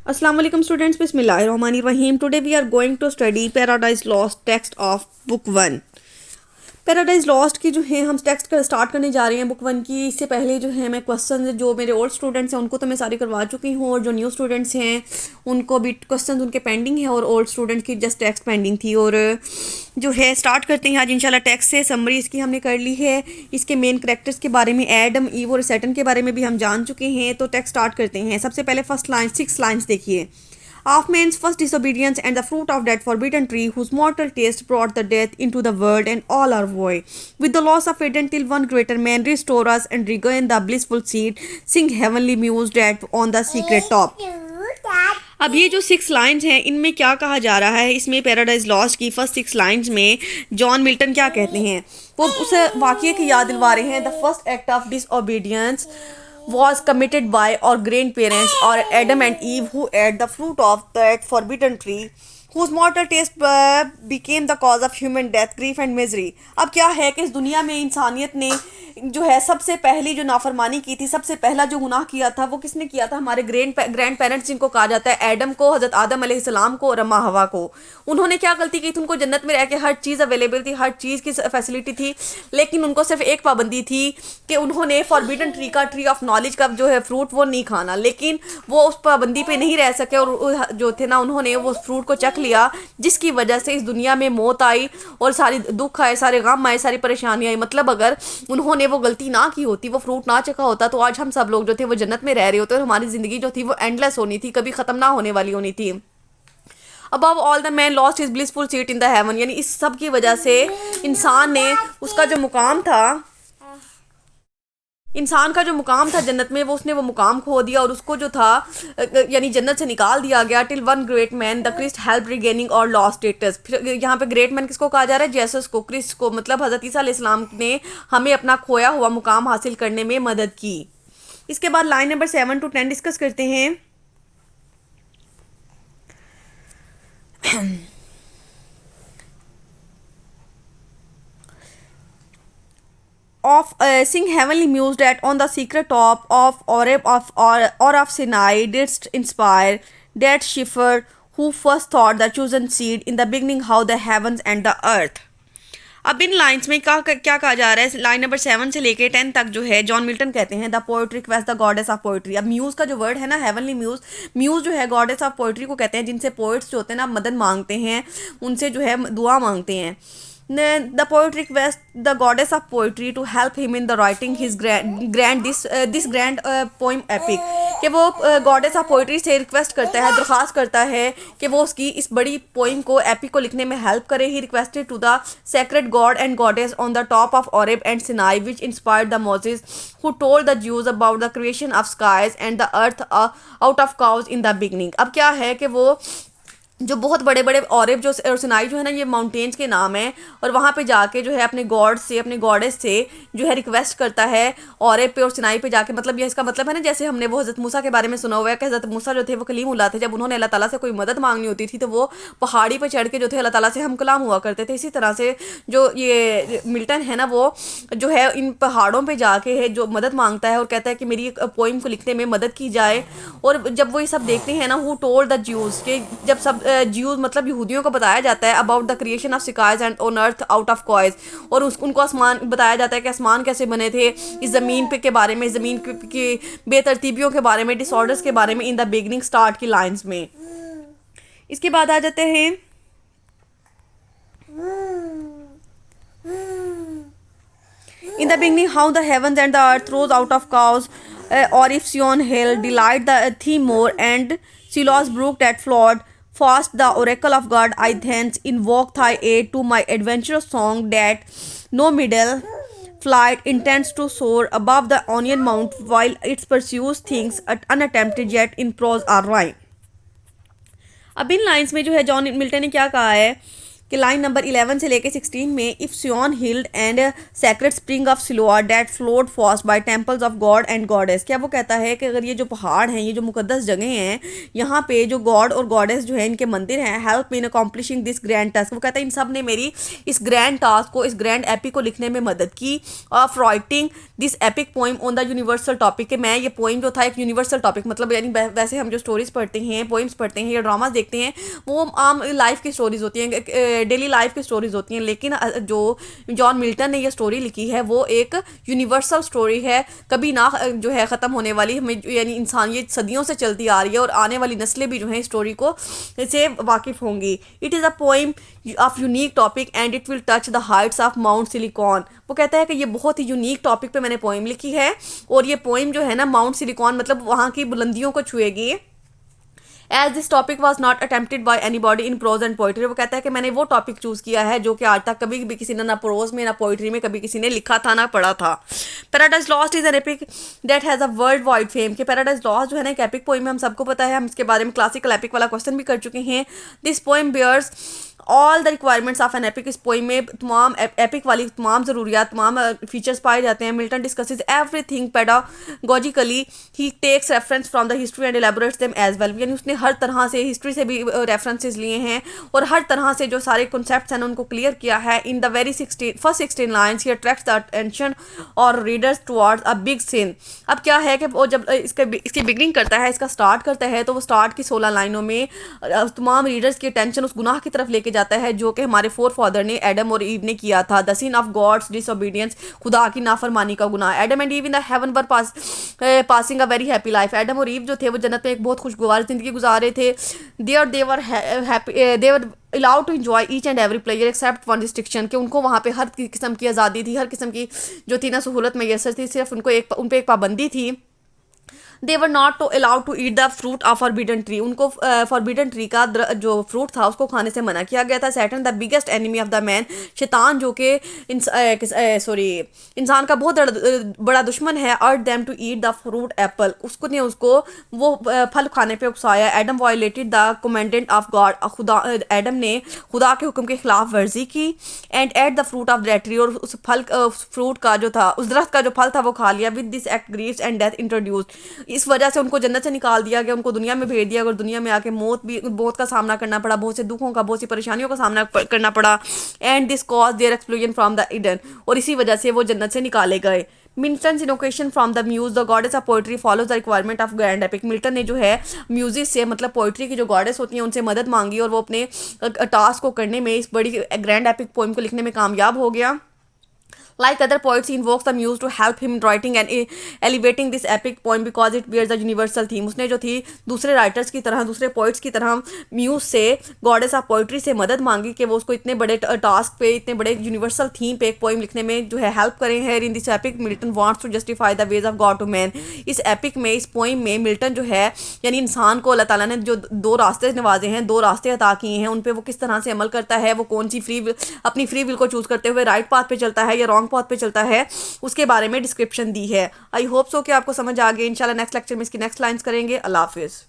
Assalamu alaikum students, Bismillahirrahmanirrahim. Today we are going to study Paradise Lost text of book 1. Paradise lost की जो है हम text का start करने जा रहे हैं बुक 1 की। इससे पहले जो है मैं क्वेश्चन जो मेरे ओल्ड स्टूडेंट्स हैं उनको तो मैं सारी करवा चुकी हूँ, और जो न्यू स्टूडेंट्स हैं उनको भी क्वेश्चन उनके पेंडिंग है, और ओल्ड स्टूडेंट की जस्ट टेक्स्ट पेंडिंग थी। और जो है स्टार्ट करते हैं आज इंशाल्लाह टेक्स्ट से। समरी इसकी हमने कर ली है। इसके मेन करेक्टर्स के बारे में एडम, ईव और सैटन के बारे में भी हम जान चुके हैं। तो टेक्स्ट स्टार्ट करते हैं। सबसे पहले फर्स्ट लाइन 6 लाइन्स देखिए। Of man's first disobedience and the fruit of that forbidden tree, whose mortal taste brought the death into the world, and all are void. With the loss of Eden, till one greater man restore us and regain the blissful seed, sing heavenly muse that on the secret top. अब ये जो 6 lines हैं इनमें क्या कहा जा रहा है, इसमें पैराडाइज लॉस्ट की फर्स्ट 6 लाइन्स में जॉन मिल्टन क्या कहते हैं, वो उस वाक़ये की याद दिलवा रहे हैं। The first act of disobedience was committed by our grandparents or Adam and Eve, who ate the fruit of that forbidden tree, whose mortal taste became the cause of human death, grief and misery. अब क्या है कि इस दुनिया में इंसानियत ने जो है सबसे पहली जो नाफरमानी की थी, सबसे पहला जो गुनाह किया था वो किसने किया था? हमारे ग्रैंड पेरेंट्स जिनको कहा जाता है, एडम को, हज़रत आदम अलैहिस्सलाम को और अम्मा हवा को। उन्होंने क्या गलती की थी? उनको जन्नत में रह के हर चीज़ अवेलेबल थी, हर चीज़ की फैसिलिटी थी, लेकिन उनको सिर्फ एक पाबंदी थी कि उन्होंने फॉरबिडन ट्री का, ट्री ऑफ नॉलेज का जो है फ्रूट वो नहीं खाना। लेकिन वो उस पाबंदी पे नहीं रह सके, और जो थे ना उन्होंने वो फ्रूट को चख लिया, जिसकी वजह से इस दुनिया में मौत आई और सारी दुख आए, सारे गम आए, सारी परेशानी आई। मतलब अगर उन्होंने वो गलती ना की होती, वो फ्रूट ना चखा होता, तो आज हम सब लोग जो थे वो जन्नत में रह रहे होते और हमारी ज़िंदगी जो थी वो एंडलेस होनी थी, कभी ख़त्म ना होने वाली होनी थी। Above all the man lost his blissful seat in the haven, यानी इस सब की वजह से इंसान ने उसका जो मुकाम था, इंसान का जो मुकाम था जन्नत में, वो उसने वो मुकाम खो दिया, और उसको जो था यानी जन्नत से निकाल दिया गया। Till one great man the Christ help regaining our lost status. फिर यहाँ पे ग्रेट मैन किसको कहा जा रहा है? जेसस को, क्रिस्ट को, मतलब हज़रत ईसा अलैहिस्सलाम ने हमें अपना खोया हुआ मुकाम हासिल करने में मदद की। इसके बाद लाइन नंबर 7 to 10 डिस्कस करते हैं। Of sing heavenly muse that on the secret top of Oreb or of Sinai didst inspire that shepherd who first thought the chosen seed in the beginning, how the heavens and the earth. अब इन lines में क्या कहा जा रहा है? Line number 7 से लेके 10 तक जो है जॉन मिल्टन कहते हैं the poetry request the goddess of poetry. अब म्यूज़ का जो वर्ड है ना, हेवनली म्यूज़, म्यूज़ जो है गॉडेस ऑफ पोएट्री को कहते हैं, जिनसे पोइट्स जो होते हैं ना मदद मांगते हैं, उनसे जो है दुआ मांगते हैं। The poet requests the goddess of poetry to help him in the writing his this grand poem epic, कि वो गॉडेस ऑफ पोइट्री से रिक्वेस्ट करता है, दरख्वास्त करता है कि वो उसकी इस बड़ी पोइम को, एपिक को लिखने में हेल्प करे। He requested to the sacred god and goddess on the top of Horeb and Sinai, which inspired the Moses who told the Jews about the creation of skies and the earth out of chaos in the beginning. अब क्या है कि वो जो बहुत बड़े बड़े औरब जो और सिनाई जो है ना, ये माउंटेन्स के नाम है, और वहाँ पे जाके जो है अपने गॉड से, अपने गॉडेस से जो है रिक्वेस्ट करता है औरब पे और सिनाई पे जाके। मतलब ये इसका मतलब है ना, जैसे हमने वो हज़रत मूसा के बारे में सुना हुआ है कि हज़रत मूसा जो थे वो कलीमुल्लाह थे। जब उन्होंने अल्लाह ताला से कोई मदद मांगनी होती थी तो वो पहाड़ी पर चढ़ के जो थे अल्लाह ताला से हम कलाम हुआ करते थे। इसी तरह से जो ये मिल्टन है ना, वो जो है इन पहाड़ों पर जाके है जो मदद मांगता है और कहता है कि मेरी पोइम को लिखने में मदद की जाए। और जब वो ये सब देखते हैं ना, हु टोल्ड द ज्यूज़, के जब सब ज्यूज़ मतलब यहूदियों को बताया जाता है about the creation of skies and on earth out of chaos, और उनको आसमान बताया जाता है कि आसमान कैसे बने थे, इस ज़मीन पे के बारे में, ज़मीन की बेतरतीबियों के बारे में, डिसऑर्डर्स के बारे में इन द बिगनिंग स्टार्ट की लाइंस में। इसके बाद आ जाते हैं in the beginning how the heavens and the earth rose out of chaos, or if Sion hill delight the theme more, and Silos brook that flowed fast, the oracle of God, I thence invoke thy aid to my adventurous song, that no middle flight intends to soar above the onion mount, while it pursues things unattempted yet in prose or rhyme. अब इन lines में जो है John Milton ने क्या कहा है कि line number 11 से लेके 16 में if Sion hilled and sacred spring of Siloa that flowed fast by temples of god and goddess, क्या वो कहता है कि अगर ये जो पहाड़ हैं, ये जो मुकद्दस जगह हैं, यहाँ पे जो गॉड और गॉडेस जो है इनके मंदिर हैं, help in accomplishing this grand task, वो कहता है इन सब ने मेरी इस ग्रैंड टास्क को, इस ग्रैंड एपिक को लिखने में मदद की, of writing this epic poem on the universal topic, कि मैं ये पोइम जो था एक यूनिवर्सल टॉपिक, मतलब यानी वैसे हम जो स्टोरीज पढ़ते हैं, पोइम्स पढ़ते हैं या ड्रामाज देखते हैं, वो आम लाइफ की स्टोरीज होती हैं, डेली लाइफ की स्टोरीज होती हैं, लेकिन जो जॉन मिल्टन ने ये स्टोरी लिखी है वो एक यूनिवर्सल स्टोरी है, कभी ना जो है ख़त्म होने वाली, हमें यानी इंसान ये सदियों से चलती आ रही है और आने वाली नस्लें भी जो हैं स्टोरी को से वाकिफ़ होंगी। It is a poem of unique topic and it will touch the Heights of mount silicon, वो कहता है कि ये बहुत ही यूनिक टॉपिक पे मैंने पोइम लिखी है और ये पोइम जो है ना माउंट सिलिकॉन मतलब वहाँ की बुलंदियों को छुएगी। As this topic was not attempted by anybody in prose and poetry, वो कहता है कि मैंने वो टॉपिक चूज़ किया है जो कि आज तक कभी भी किसी ने ना प्रोज में ना पोइट्री में कभी किसी ने लिखा था ना पढ़ा था। Paradise lost is an epic that has a world wide fame, कि पैराडाइज लॉस्ट जो है ना एक एपिक पोइम है, हम सबको पता है, हम इसके बारे में क्लासिकल एपिक वाला क्वेश्चन भी कर चुके हैं। This poem bears all the requirements of an epic, इस पोइम में तमाम एपिक वाली तमाम ज़रूरियात, तमाम फीचर्स पाए जाते हैं। Milton discusses everything pedagogically, he takes reference from the history and elaborates them as well, यानी उसने हर तरह से हिस्ट्री से भी रेफरेंसेस लिए हैं और हर तरह से जो सारे कॉन्सेप्ट्स हैं उनको क्लियर किया है। In the very first 16 lines ही अट्रैक्ट्स द अटेंशन और readers towards a big scene. अब क्या है कि वो जब इसकी बिगनिंग करता है, इसका स्टार्ट करता है, तो वो स्टार्ट की 16 लाइनों में तमाम रीडर्स की अटेंशन उस गुनाह की तरफ लेके जाता है जो कि हमारे फोर फादर ने एडम और ईव ने किया था। The sin of God's disobedience, खुदा की नाफरमानी का गुनाह। Adam and Eve in the heaven were passing a very happy life, Adam और ईव जो थे वो जन्नत में एक बहुत खुशगवार जिंदगी गुजार रहे थे। दे वर allowed to enjoy each and every pleasure except one restriction, कि उनको वहाँ पे हर किस्म की आज़ादी थी, हर किस्म की जो थी ना सहूलत मैसर थी, सिर्फ उनको उन पर एक पाबंदी थी। They were not to allowed to eat the fruit of forbidden tree, उनको फॉरबिडन ट्री का जो फ्रूट था उसको खाने से मना किया गया था। Saturn the biggest enemy of the man, शैतान जो कि इंसान का बहुत बड़ा दुश्मन है। Urged them to eat the fruit apple, उसको वो फल खाने पे उकसाया। Adam violated the commandment of God, Adam ने खुदा के हुक्म के खिलाफ वर्जी की। And ate the fruit of that tree, और उस फ्रूट का जो था, उस दरख्त का जो फल था वो खा लिया। With this act Greaves and death introduced, इस वजह से उनको जन्नत से निकाल दिया गया, उनको दुनिया में भेज दिया और दुनिया में आके मौत का सामना करना पड़ा, बहुत से दुखों का, बहुत सी परेशानियों का सामना करना पड़ा। And this cause their exclusion from the Eden, और इसी वजह से वो जन्नत से निकाले गए। Milton's invocation from the muse, the goddess of poetry follows the requirement of grand epic, Milton ने जो है म्यूजिक से मतलब पोइट्री की जो गॉडेस होती हैं उनसे मदद मांगी और वो अपने टास्क को करने में, इस बड़ी ग्रैंड एपिक पोइम को लिखने में कामयाब हो गया। Like other poets, he invokes the muse to help him in writing and elevating this epic poem because it bears a universal theme. उसने जो थी दूसरे राइटर्स की तरह, दूसरे पोइट्स की तरह म्यूज से, गॉडेस ऑफ पोइट्री से मदद मांगी कि वो उसको इतने बड़े टास्क पे, इतने बड़े यूनिवर्सल थीम पे एक पोइम लिखने में जो है हेल्प करें हैं। In this epic Milton wants to justify the ways of God to man, इस एपिक में, इस पोइम में मिल्टन जो है यानी इंसान को अल्लाह ताला ने जो दो रास्ते नवाजे हैं, दो रास्ते अता किए हैं, उन पे वो किस तरह से अमल करता है, वो कौन सी अपनी फ्री विल को चूज़ करते हुए राइट पाथ पे चलता है या रॉन्ग पाथ पे चलता है, उसके बारे में डिस्क्रिप्शन दी है। आई होप सो कि आपको समझ आ गई। इंशाल्लाह नेक्स्ट लेक्चर में इसकी नेक्स्ट लाइंस करेंगे। अल्लाह हाफिज़।